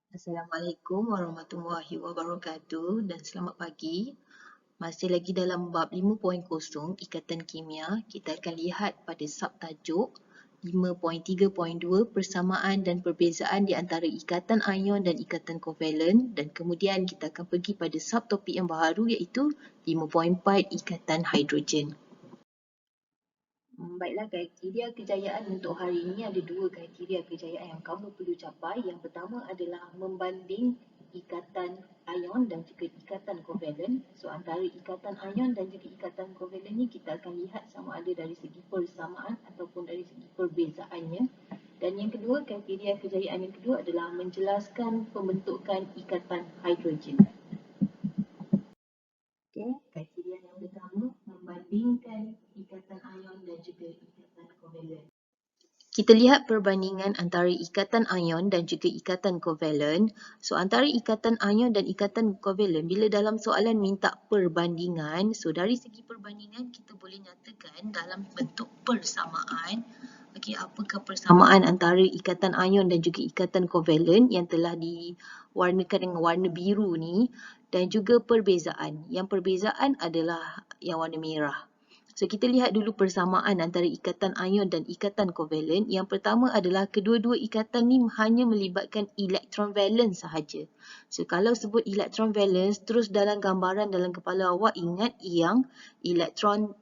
Assalamualaikum warahmatullahi wabarakatuh dan selamat pagi. Masih lagi dalam bab 5.0 Ikatan Kimia, kita akan lihat pada subtajuk 5.3.2 Persamaan dan perbezaan di antara ikatan ion dan ikatan kovalen, dan kemudian kita akan pergi pada subtopik yang baru iaitu 5.4 Ikatan Hidrogen. Baiklah, kriteria kejayaan untuk hari ini ada dua kriteria kejayaan yang kamu perlu capai. Yang pertama adalah membanding ikatan ion dan juga ikatan kovalen. So antara ikatan ion dan juga ikatan kovalen ni kita akan lihat sama ada dari segi persamaan ataupun dari segi perbezaannya. Dan yang kedua, kriteria kejayaan yang kedua adalah menjelaskan pembentukan ikatan hidrogen. Okey, kriteria yang pertama membandingkan ikatan ion dan juga ikatan kovalen. Kita lihat perbandingan antara ikatan ion dan juga ikatan kovalen. So antara ikatan ion dan ikatan kovalen, bila dalam soalan minta perbandingan, so dari segi perbandingan kita boleh nyatakan dalam bentuk persamaan. Okey, apakah persamaan antara ikatan ion dan juga ikatan kovalen yang telah diwarnakan dengan warna biru ni, dan juga perbezaan. Yang perbezaan adalah yang warna merah. So kita lihat dulu persamaan antara ikatan ion dan ikatan kovalen. Yang pertama adalah kedua-dua ikatan ni hanya melibatkan elektron valence sahaja. So kalau sebut elektron valence, terus dalam gambaran dalam kepala awak ingat yang elektron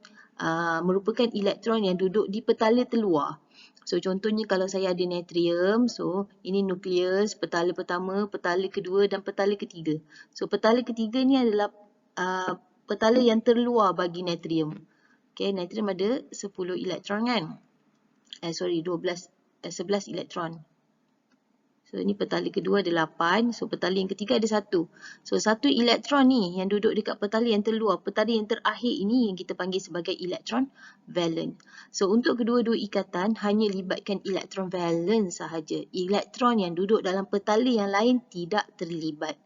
merupakan elektron yang duduk di petala terluar. So contohnya kalau saya ada natrium, so ini nukleus, petala pertama, petala kedua dan petala ketiga. So petala ketiga ni adalah petala yang terluar bagi natrium. Okay, natrium ada 10 elektron kan? 11 elektron. So, ni petala kedua ada 8. So, petala yang ketiga ada 1. So, 1 elektron ni yang duduk dekat petala yang terluar, petala yang terakhir ini yang kita panggil sebagai elektron valent. So, untuk kedua-dua ikatan hanya libatkan elektron valent sahaja. Elektron yang duduk dalam petala yang lain tidak terlibat.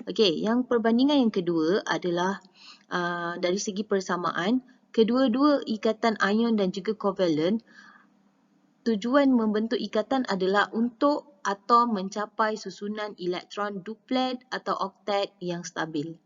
Okey, yang perbandingan yang kedua adalah dari segi persamaan, kedua-dua ikatan ion dan juga kovalen, tujuan membentuk ikatan adalah untuk atom mencapai susunan elektron duplet atau oktet yang stabil.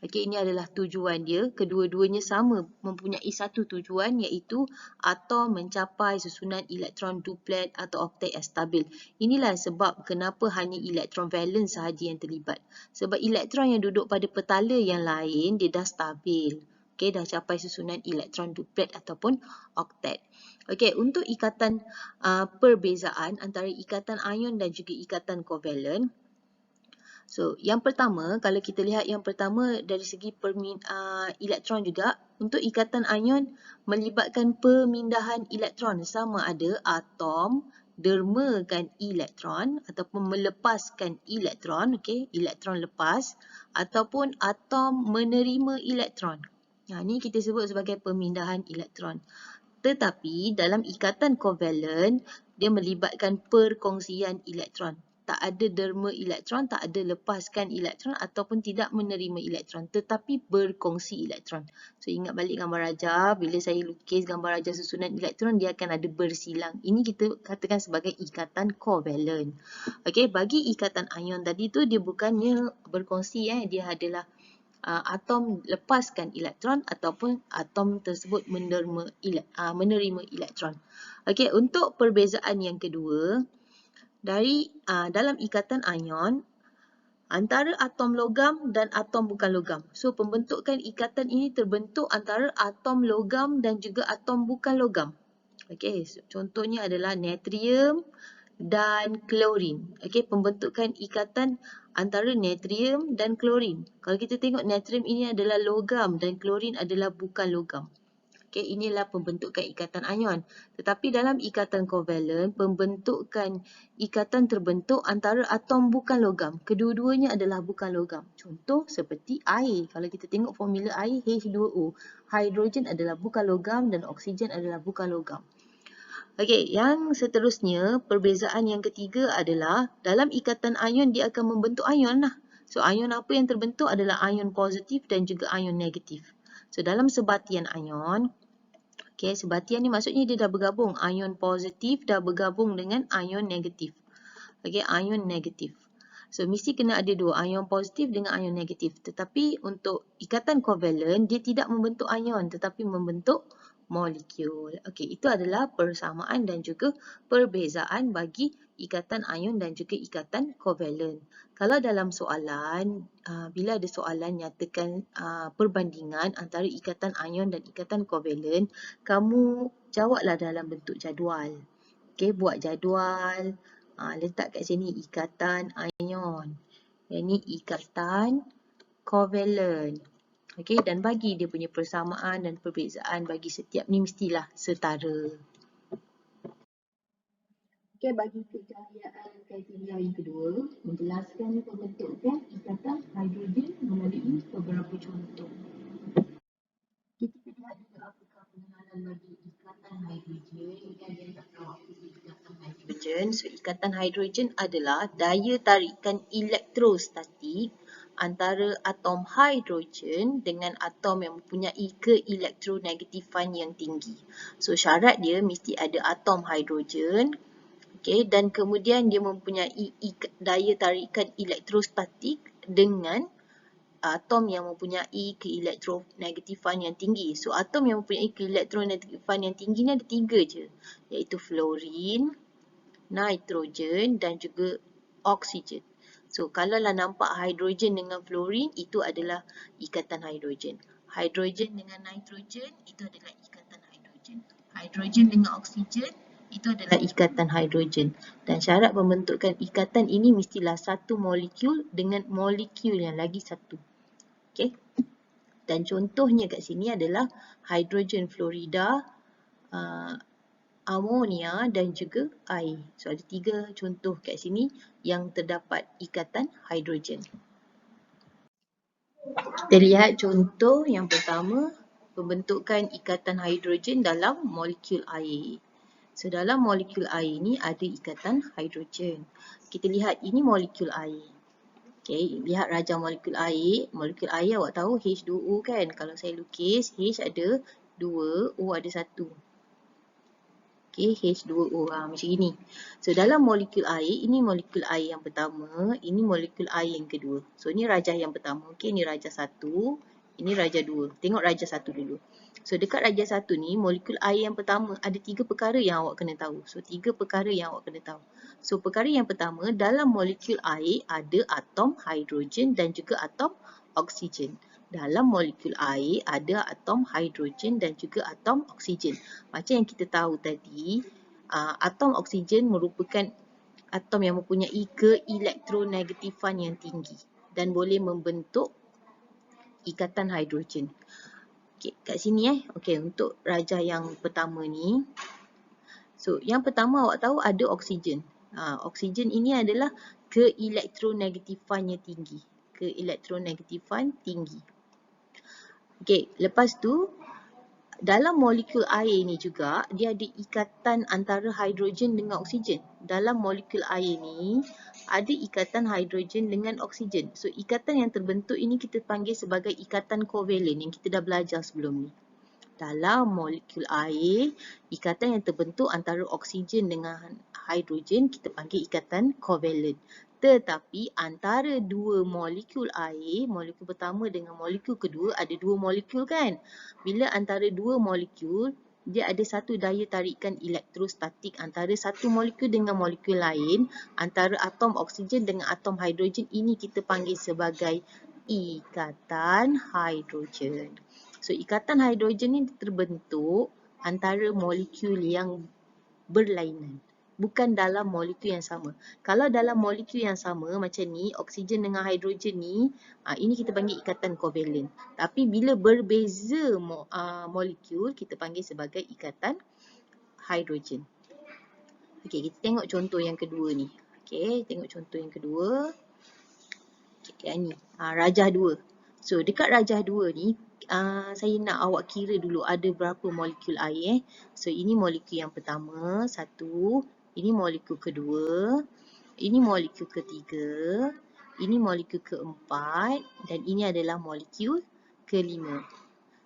Okey, ini adalah tujuan dia. Kedua-duanya sama mempunyai satu tujuan iaitu atom mencapai susunan elektron duplet atau oktet yang stabil. Inilah sebab kenapa hanya elektron valence sahaja yang terlibat. Sebab elektron yang duduk pada petala yang lain dia dah stabil. Okey, dah capai susunan elektron duplet ataupun oktet. Okey, untuk ikatan perbezaan antara ikatan ion dan juga ikatan kovalen. So, yang pertama, kalau kita lihat yang pertama dari segi elektron juga, untuk ikatan ion melibatkan pemindahan elektron sama ada atom dermakan elektron ataupun melepaskan elektron, okey, elektron lepas, ataupun atom menerima elektron. Nah, ni kita sebut sebagai pemindahan elektron. Tetapi dalam ikatan kovalen, dia melibatkan perkongsian elektron. Tak ada derma elektron, tak ada lepaskan elektron ataupun tidak menerima elektron, tetapi berkongsi elektron. So ingat balik gambar rajah, bila saya lukis gambar rajah susunan elektron, dia akan ada bersilang. Ini kita katakan sebagai ikatan kovalen. Okey, bagi ikatan ion tadi tu dia bukannya berkongsi, dia adalah atom lepaskan elektron ataupun atom tersebut menerima elektron. Okey, untuk perbezaan yang kedua, dalam ikatan ion antara atom logam dan atom bukan logam. So, pembentukan ikatan ini terbentuk antara atom logam dan juga atom bukan logam. Okey, so, contohnya adalah natrium dan klorin. Okey, pembentukan ikatan antara natrium dan klorin. Kalau kita tengok natrium ini adalah logam dan klorin adalah bukan logam. Okey, inilah pembentukan ikatan ion. Tetapi dalam ikatan kovalen, pembentukan ikatan terbentuk antara atom bukan logam. Kedua-duanya adalah bukan logam. Contoh seperti air. Kalau kita tengok formula air H2O, hidrogen adalah bukan logam dan oksigen adalah bukan logam. Okey, yang seterusnya, perbezaan yang ketiga adalah dalam ikatan ion dia akan membentuk ion lah. So, ion apa yang terbentuk adalah ion positif dan juga ion negatif. So, dalam sebatian ion, okey, sebatian ni maksudnya dia dah bergabung. Ion positif dah bergabung dengan ion negatif. Okey, ion negatif. So, mesti kena ada dua, ion positif dengan ion negatif. Tetapi untuk ikatan kovalent, dia tidak membentuk ion tetapi membentuk molekul. Okey, itu adalah persamaan dan juga perbezaan bagi ikatan ion dan juga ikatan kovalent. Kalau dalam soalan, bila ada soalan nyatakan perbandingan antara ikatan ion dan ikatan kovalent, kamu jawablah dalam bentuk jadual. Okey, buat jadual. Letak kat sini ikatan ion. Yang ni ikatan kovalent. Okey, dan bagi dia punya persamaan dan perbezaan bagi setiap ni mestilah setara. Okey, bagi kejayaan kriteria yang kedua, menjelaskan pembentukan ikatan hidrogen melalui beberapa contoh. Kita lihat juga apakah pengenalan bagi ikatan hidrogen. Yang tak tahu apa ikatan hidrogen. So, ikatan hidrogen adalah daya tarikan elektrostatik antara atom hidrogen dengan atom yang mempunyai keelektronegatifan yang tinggi. So, syarat dia mesti ada atom hidrogen. Okay, dan kemudian dia mempunyai daya tarikan elektrostatik dengan atom yang mempunyai keelektronegatifan yang tinggi. So, atom yang mempunyai keelektronegatifan yang tinggi ni ada 3 je, iaitu fluorine, nitrogen dan juga oksigen. So, kalaulah nampak hidrogen dengan fluorine, itu adalah ikatan hidrogen. Hidrogen dengan nitrogen, itu adalah ikatan hidrogen. Hidrogen dengan oksigen, itu adalah ikatan hidrogen. Dan syarat pembentukan ikatan ini mestilah satu molekul dengan molekul yang lagi satu. Okay. Dan contohnya kat sini adalah hidrogen fluorida, amonia dan juga air. So, ada 3 contoh kat sini yang terdapat ikatan hidrogen. Kita lihat contoh yang pertama, pembentukan ikatan hidrogen dalam molekul air. So, dalam molekul air ni ada ikatan hidrogen. Kita lihat ini molekul air. Okay, lihat rajah molekul air. Molekul air awak tahu H2O kan? Kalau saya lukis, H ada 2, O ada 1. Okay, H2O macam ini. So, dalam molekul air, ini molekul air yang pertama, ini molekul air yang kedua. So, ini rajah yang pertama. Okay, ini rajah 1, ini rajah 2. Tengok rajah 1 dulu. So, dekat rajah 1 ni, molekul air yang pertama ada 3 perkara yang awak kena tahu. So, 3 perkara yang awak kena tahu. So, perkara yang pertama, dalam molekul air ada atom hidrogen dan juga atom oksigen. Dalam molekul air ada atom hidrogen dan juga atom oksigen. Macam yang kita tahu tadi, atom oksigen merupakan atom yang mempunyai keelektronegatifan yang tinggi dan boleh membentuk ikatan hidrogen. Okay, kat sini okay, untuk rajah yang pertama ni. So, yang pertama awak tahu ada oksigen. Oksigen ini adalah keelektronegatifan yang tinggi. Keelektronegatifan tinggi. Okey, lepas tu dalam molekul air ni juga dia ada ikatan antara hidrogen dengan oksigen. Dalam molekul air ni ada ikatan hidrogen dengan oksigen. So, ikatan yang terbentuk ini kita panggil sebagai ikatan kovalent yang kita dah belajar sebelum ni. Dalam molekul air, ikatan yang terbentuk antara oksigen dengan hidrogen kita panggil ikatan kovalent. Tetapi antara dua molekul air, molekul pertama dengan molekul kedua ada 2 molekul kan? Bila antara 2 molekul, dia ada satu daya tarikan elektrostatik antara satu molekul dengan molekul lain, antara atom oksigen dengan atom hidrogen, ini kita panggil sebagai ikatan hidrogen. So, ikatan hidrogen ni terbentuk antara molekul yang berlainan. Bukan dalam molekul yang sama. Kalau dalam molekul yang sama macam ni, oksigen dengan hidrogen ni, ini kita panggil ikatan kovalent. Tapi bila berbeza molekul, kita panggil sebagai ikatan hidrogen. Okey, kita tengok contoh yang kedua ni. Okey, tengok contoh yang kedua. Okay, yang ni, rajah 2. So, dekat rajah 2 ni, saya nak awak kira dulu ada berapa molekul air. So, ini molekul yang pertama, 1. Ini molekul kedua, ini molekul ketiga, ini molekul keempat dan ini adalah molekul kelima.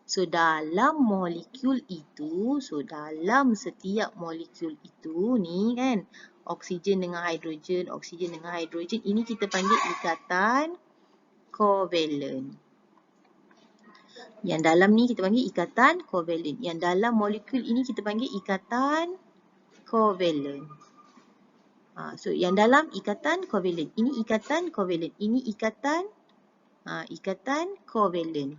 So, dalam molekul itu, dalam setiap molekul itu ni kan, Oksigen dengan hidrogen, oksigen dengan hidrogen. Ini kita panggil ikatan kovalen. Yang dalam ni kita panggil ikatan kovalen. Yang dalam molekul ini kita panggil ikatan kovalen. So yang dalam ikatan kovalen. Ini ikatan kovalen. Ini ikatan kovalen.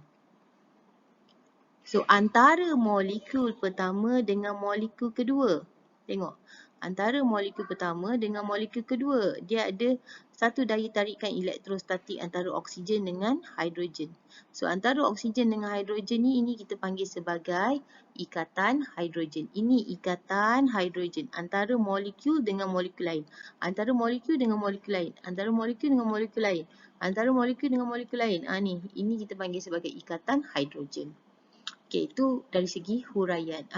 So antara molekul pertama dengan molekul kedua. Tengok. Antara molekul pertama dengan molekul kedua. Dia ada satu daya tarikan elektrostatik antara oksigen dengan hidrogen. So antara oksigen dengan hidrogen ni, ini kita panggil sebagai ikatan hidrogen. Ini ikatan hidrogen antara molekul dengan molekul lain. Antara molekul dengan molekul lain. Antara molekul dengan molekul lain. Antara molekul dengan molekul lain. Ini kita panggil sebagai ikatan hidrogen. Okey, itu dari segi huraian,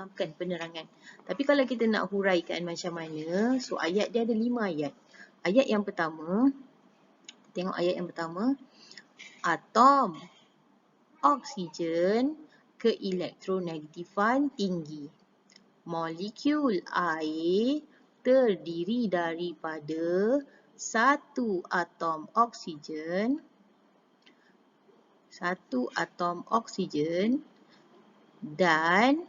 bukan penerangan. Tapi kalau kita nak huraikan macam mana, so ayat dia ada 5 ayat. Ayat yang pertama, tengok ayat yang pertama. Atom oksigen keelektronegatifan tinggi. Molekul air terdiri daripada satu atom oksigen dan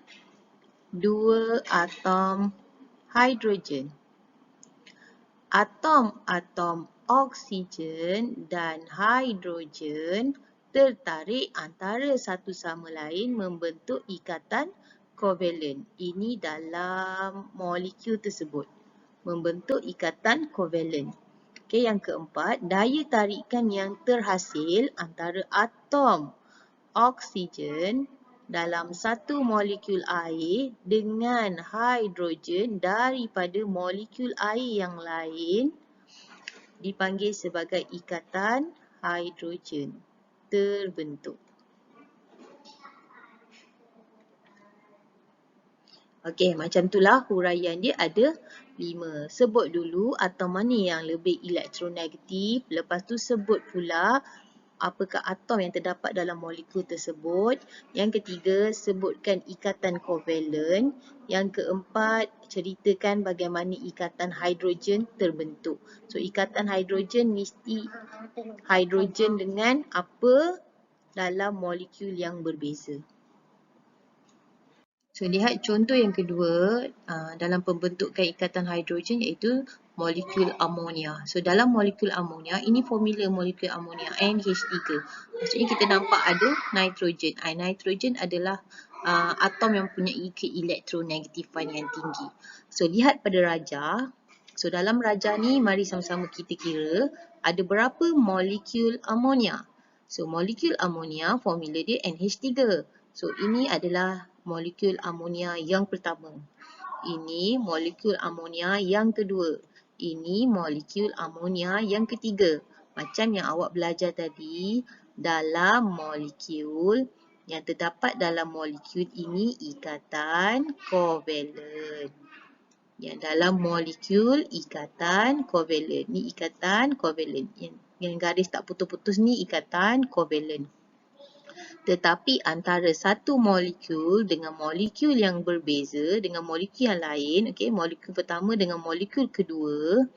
2 atom hidrogen. Atom-atom oksigen dan hidrogen tertarik antara satu sama lain membentuk ikatan kovalen. Ini dalam molekul tersebut. Membentuk ikatan kovalen. Okey, yang keempat, daya tarikan yang terhasil antara atom oksigen dalam satu molekul air dengan hidrogen daripada molekul air yang lain dipanggil sebagai ikatan hidrogen terbentuk. Okey, macam itulah huraian dia ada 5. Sebut dulu atom mana yang lebih elektronegatif. Lepas tu sebut pula apakah atom yang terdapat dalam molekul tersebut. Yang ketiga, sebutkan ikatan kovalen. Yang keempat, ceritakan bagaimana ikatan hidrogen terbentuk. So, ikatan hidrogen mesti hidrogen dengan apa dalam molekul yang berbeza. So, lihat contoh yang kedua dalam pembentukan ikatan hidrogen iaitu molekul amonia. So, dalam molekul amonia, ini formula molekul amonia NH3. Maksudnya kita nampak ada nitrogen. Nitrogen adalah atom yang mempunyai keelektronegatifan yang tinggi. So, lihat pada raja. So, dalam raja ni, mari sama-sama kita kira ada berapa molekul amonia. So, molekul amonia formula dia NH3. So, ini adalah molekul amonia yang pertama. Ini molekul amonia yang kedua. Ini molekul amonia yang ketiga. Macam yang awak belajar tadi, dalam molekul yang terdapat dalam molekul ini ikatan kovalen. Yang dalam molekul ikatan kovalen. Ni ikatan kovalen. Yang garis tak putus-putus ni ikatan kovalen. Tetapi antara satu molekul dengan molekul yang berbeza dengan molekul yang lain, okey, molekul pertama dengan molekul kedua,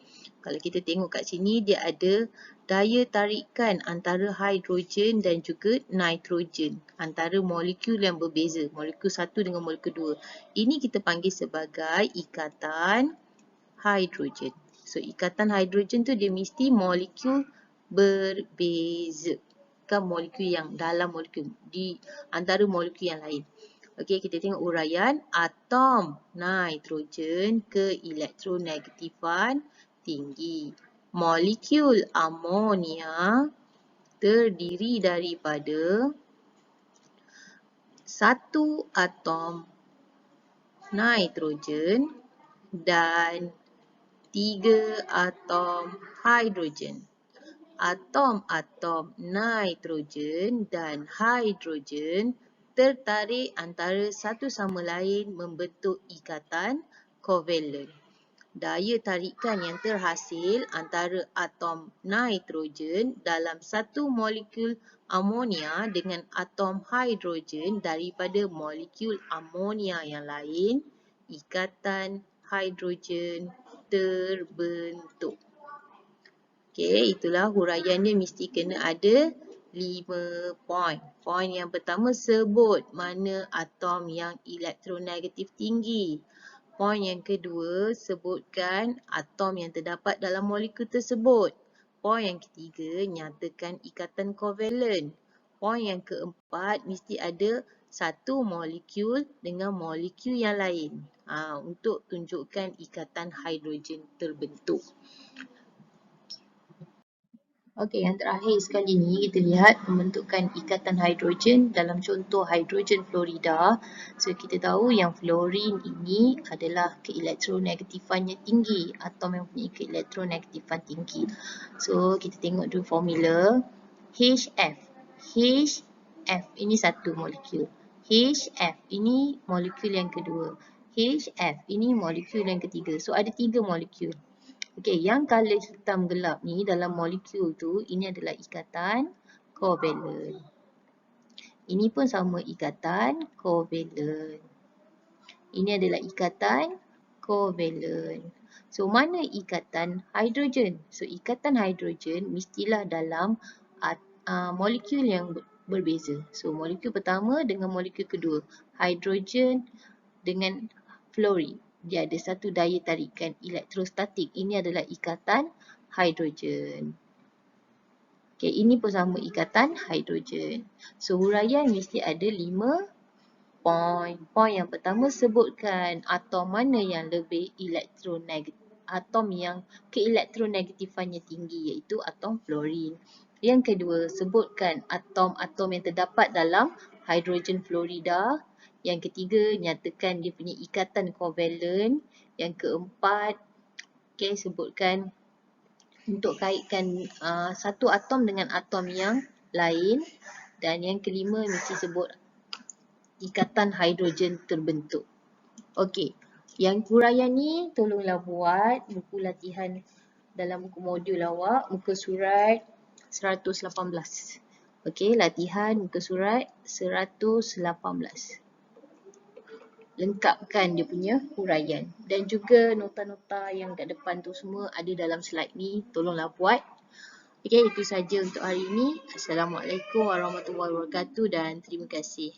kalau kita tengok kat sini dia ada daya tarikan antara hidrogen dan juga nitrogen antara molekul yang berbeza, molekul satu dengan molekul dua. Ini kita panggil sebagai ikatan hidrogen. So, ikatan hidrogen tu dia mesti molekul berbeza. Bukan molekul yang dalam molekul, di antara molekul yang lain. Okey, kita tengok uraian. Atom nitrogen keelektronegatifan tinggi. Molekul amonia terdiri daripada satu atom nitrogen dan 3 atom hidrogen. Atom-atom nitrogen dan hidrogen tertarik antara satu sama lain membentuk ikatan kovalen. Daya tarikan yang terhasil antara atom nitrogen dalam satu molekul amonia dengan atom hidrogen daripada molekul amonia yang lain, ikatan hidrogen terbentuk. Okey, itulah huraiannya mesti kena ada 5 poin. Poin yang pertama, sebut mana atom yang elektronegatif tinggi. Poin yang kedua, sebutkan atom yang terdapat dalam molekul tersebut. Poin yang ketiga, nyatakan ikatan kovalen. Poin yang keempat, mesti ada satu molekul dengan molekul yang lain untuk tunjukkan ikatan hidrogen terbentuk. Okey, yang terakhir sekali ni kita lihat pembentukan ikatan hidrogen dalam contoh hidrogen fluorida. So kita tahu yang fluorin ini adalah keelektronegatifannya tinggi, atom yang mempunyai keelektronegatifan tinggi. So kita tengok dulu formula HF. HF ini satu molekul. HF ini molekul yang kedua. HF ini molekul yang ketiga. So ada 3 molekul. Okey, yang color hitam gelap ni dalam molekul tu, ini adalah ikatan kovalen. Ini pun sama ikatan kovalen. Ini adalah ikatan kovalen. So, mana ikatan hidrogen? So, ikatan hidrogen mestilah dalam molekul yang berbeza. So, molekul pertama dengan molekul kedua. Hidrogen dengan fluorin. Dia ada satu daya tarikan elektrostatik. Ini adalah ikatan hidrogen. Okey, ini pun sama ikatan hidrogen. So, huraian mesti ada 5 poin. Poin yang pertama, sebutkan atom mana yang lebih elektronegatif. Atom yang keelektronegatifannya tinggi, iaitu atom fluorin. Yang kedua, sebutkan atom-atom yang terdapat dalam hidrogen fluorida. Yang ketiga, nyatakan dia punya ikatan kovalen. Yang keempat, sebutkan untuk kaitkan satu atom dengan atom yang lain. Dan yang kelima, mesti sebut ikatan hidrogen terbentuk. Okey, yang huraian ni tolonglah buat buku latihan dalam buku modul awak, muka surat 118. Okey, latihan muka surat 118. Lengkapkan dia punya huraian. Dan juga nota-nota yang kat depan tu semua ada dalam slide ni. Tolonglah buat. Okey, itu saja untuk hari ini. Assalamualaikum warahmatullahi wabarakatuh dan terima kasih.